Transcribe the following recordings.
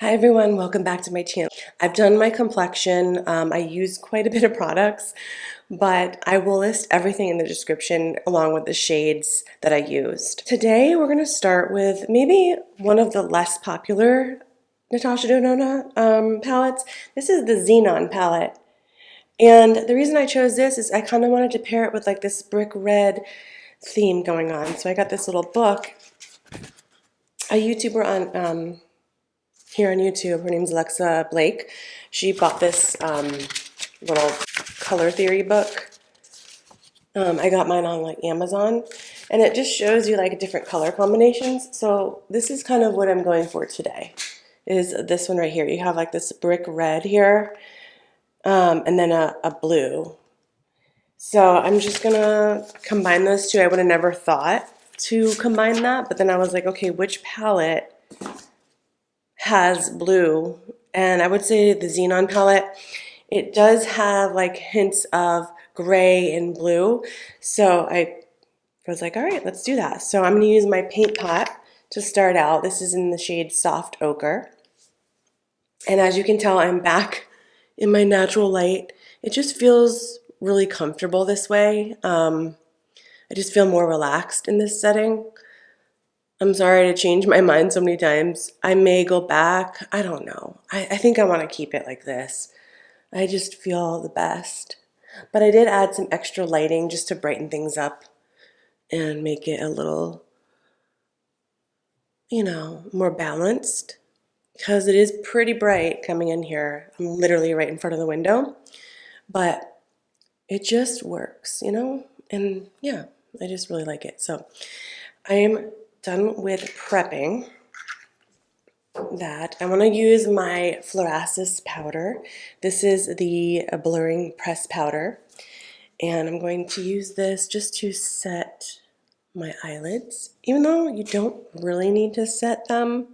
Hi everyone, welcome back to my channel. I've done my complexion. I use quite a bit of products, but I will list everything in the description along with the shades that I used. Today we're going to start with maybe one of the less popular NATASHA DENONA palettes. This is the Xenon palette. And the reason I chose this is I kind of wanted to pair it with like this brick red theme going on. So I got this little book. A YouTuber on here on YouTube. Her name's Alexa Blake. She bought this little color theory book. I got mine on like Amazon, and it just shows you like different color combinations. So this is kind of what I'm going for today. Is this one right here? You have like this brick red here, and then a blue. So I'm just gonna combine those two. I would have never thought to combine that, but then I was like, okay, which palette has blue? And I would say the Xenon palette, it does have like hints of gray and blue. So I was like, all right, let's do that. So I'm going to use my paint pot to start out. This is in the shade Soft Ochre. And as you can tell, I'm back in my natural light. It just feels really comfortable this way. I just feel more relaxed in this setting. I'm sorry to change my mind so many times. I may go back. I don't know. I think I want to keep it like this. I just feel the best. But I did add some extra lighting just to brighten things up and make it a little, more balanced. Because it is pretty bright coming in here. I'm literally right in front of the window. But it just works, And yeah, I just really like it. So I am done with prepping that. I want to use my Fluorasis powder. This is the blurring press powder, and I'm going to use this just to set my eyelids, even though you don't really need to set them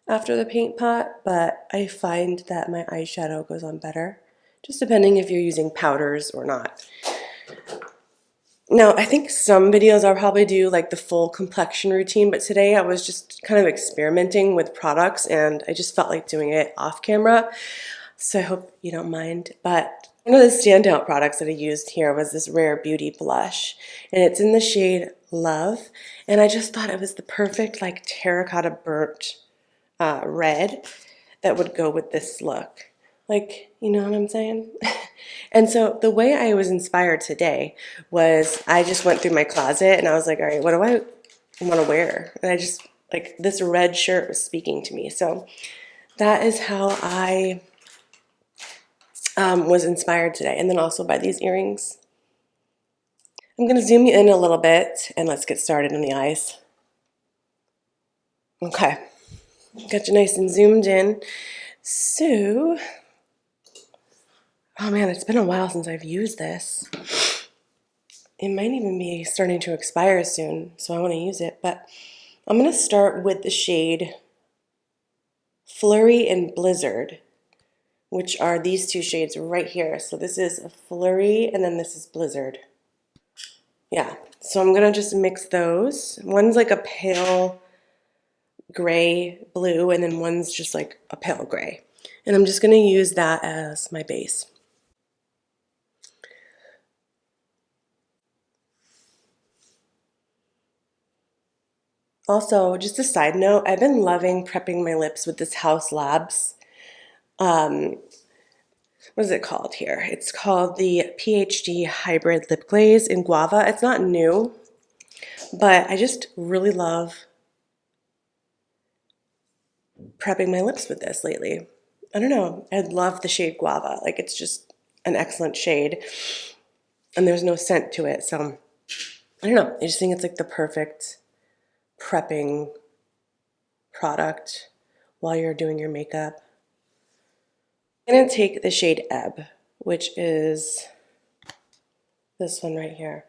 after the paint pot, but I find that my eyeshadow goes on better, just depending if you're using powders or not. Now, I think some videos I'll probably do like the full complexion routine, but today I was just kind of experimenting with products and I just felt like doing it off camera. So I hope you don't mind. But one of the standout products that I used here was this Rare Beauty blush, and it's in the shade Love. And I just thought it was the perfect like terracotta burnt red that would go with this look. Like, you know what I'm saying? And so the way I was inspired today was I just went through my closet and I was like, all right, what do I want to wear? And I just, like, this red shirt was speaking to me. So that is how I was inspired today. And then also by these earrings. I'm going to zoom you in a little bit and let's get started on the eyes. Okay. Got you nice and zoomed in. So, oh man, it's been a while since I've used this. It might even be starting to expire soon, so I want to use it. But I'm going to start with the shade Flurry and Blizzard, which are these two shades right here. So this is a Flurry and then this is Blizzard. Yeah, so I'm going to just mix those. One's like a pale gray blue and then one's just like a pale gray. And I'm just going to use that as my base. Also, just a side note, I've been loving prepping my lips with this House Labs. What is it called here? It's called the PhD Hybrid Lip Glaze in Guava. It's not new, but I just really love prepping my lips with this lately. I don't know. I love the shade Guava. Like, it's just an excellent shade, and there's no scent to it. So, I don't know. I just think it's like the perfect prepping product while you're doing your makeup. I'm going to take the shade Ebb, which is this one right here.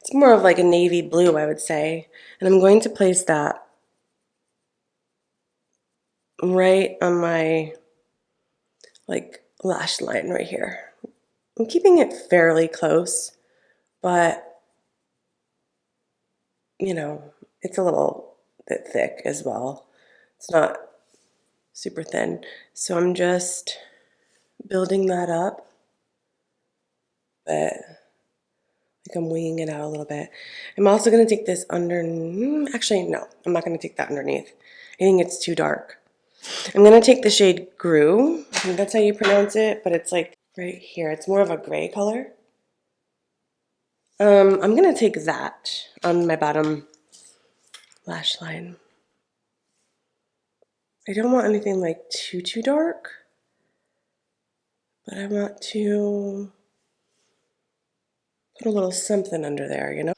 It's more of like a navy blue, I would say. And I'm going to place that right on my like lash line right here. I'm keeping it fairly close, but it's a little bit thick as well. It's not super thin. So I'm just building that up, but like I'm winging it out a little bit. I'm also going to take this actually, no, I'm not going to take that underneath. I think it's too dark. I'm going to take the shade Grew. I think that's how you pronounce it, but it's like right here. It's more of a gray color. I'm going to take that on my bottom lash line. I don't want anything like too dark, but I want to put a little something under there, you know?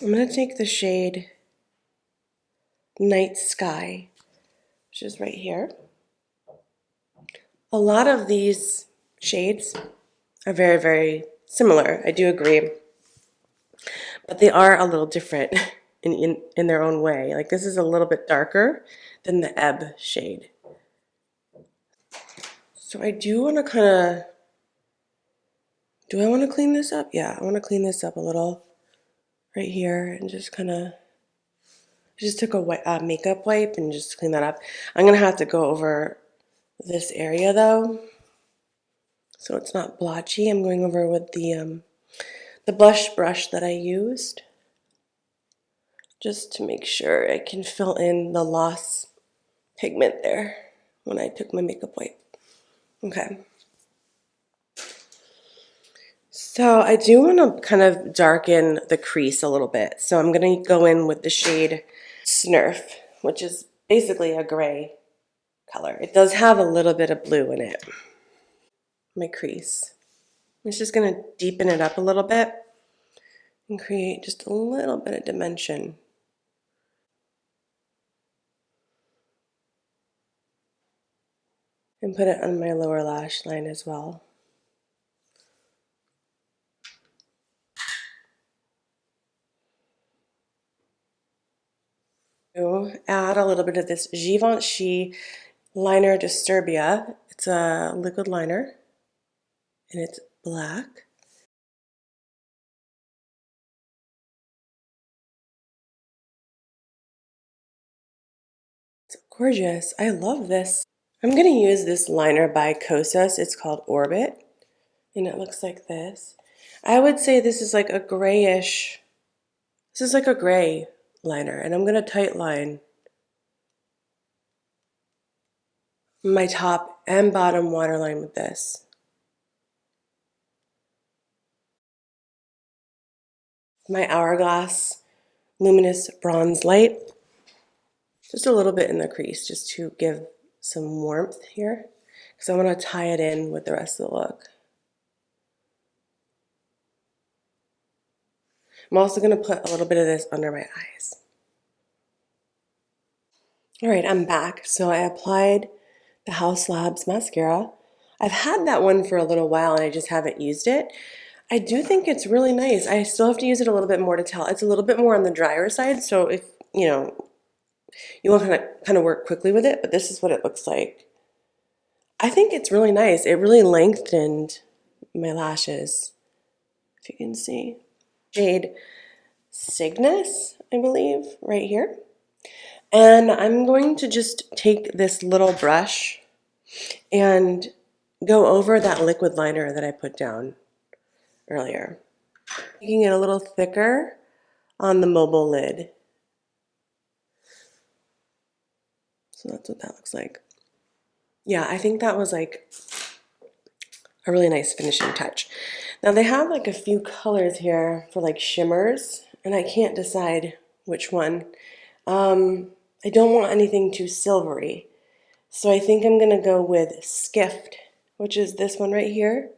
I'm going to take the shade Night Sky, which is right here. A lot of these shades are very, very similar. I do agree. But they are a little different in their own way. Like this is a little bit darker than the Ebb shade. So I do want to kind of, do I want to clean this up? Yeah, I want to clean this up a little right here and just kind of, just took a makeup wipe and just clean that up. I'm going to have to go over this area though, so it's not blotchy. I'm going over with the blush brush that I used, just to make sure I can fill in the lost pigment there when I took my makeup wipe. Okay. So I do want to kind of darken the crease a little bit. So I'm going to go in with the shade Snurf, which is basically a gray color. It does have a little bit of blue in it. My crease. I'm just going to deepen it up a little bit and create just a little bit of dimension. And put it on my lower lash line as well. Add a little bit of this Givenchy liner Disturbia. It's a liquid liner and it's black. It's gorgeous. I love this. I'm going to use this liner by Kosas. It's called Orbit and it looks like this. I would say this is like a grayish, this is like a gray liner, and I'm going to tight line my top and bottom waterline with this. My Hourglass Luminous Bronze Light, just a little bit in the crease just to give some warmth here, because I want to tie it in with the rest of the look. I'm also going to put a little bit of this under my eyes. All right, I'm back. So I applied the House Labs mascara. I've had that one for a little while and I just haven't used it. I do think it's really nice. I still have to use it a little bit more to tell. It's a little bit more on the drier side, so if, you know, you want to kind of work quickly with it, but this is what it looks like. I think it's really nice. It really lengthened my lashes, if you can see. Shade Cygnus, I believe, right here. And I'm going to just take this little brush and go over that liquid liner that I put down earlier. Making it a little thicker on the mobile lid. So that's what that looks like. Yeah, I think that was like a really nice finishing touch. Now they have like a few colors here for like shimmers, and I can't decide which one. I don't want anything too silvery. So I think I'm gonna go with Skift, which is this one right here.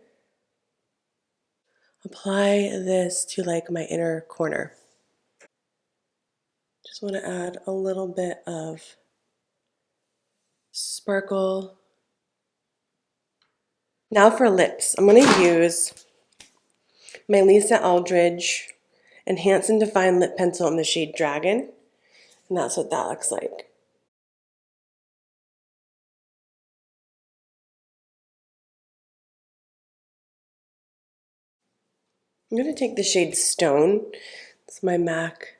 Apply this to like my inner corner. Just want to add a little bit of sparkle. Now for lips, I'm going to use my Lisa Aldridge Enhance and Define Lip Pencil in the shade Dragon, and that's what that looks like. I'm going to take the shade Stone. It's my MAC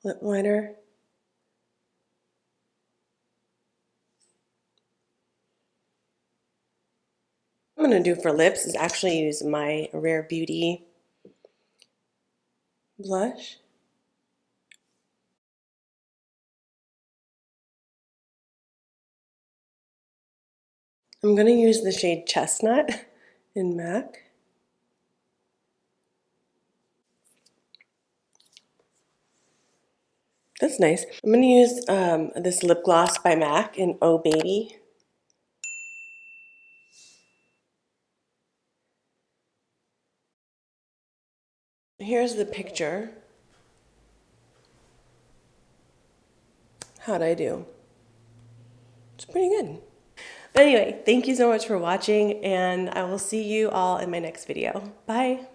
lip liner. I'm going to do for lips is actually use my Rare Beauty blush. I'm going to use the shade Chestnut in MAC. That's nice. I'm going to use this lip gloss by MAC in Oh Baby. Here's the picture. How'd I do? It's pretty good. But anyway, thank you so much for watching, and I will see you all in my next video. Bye.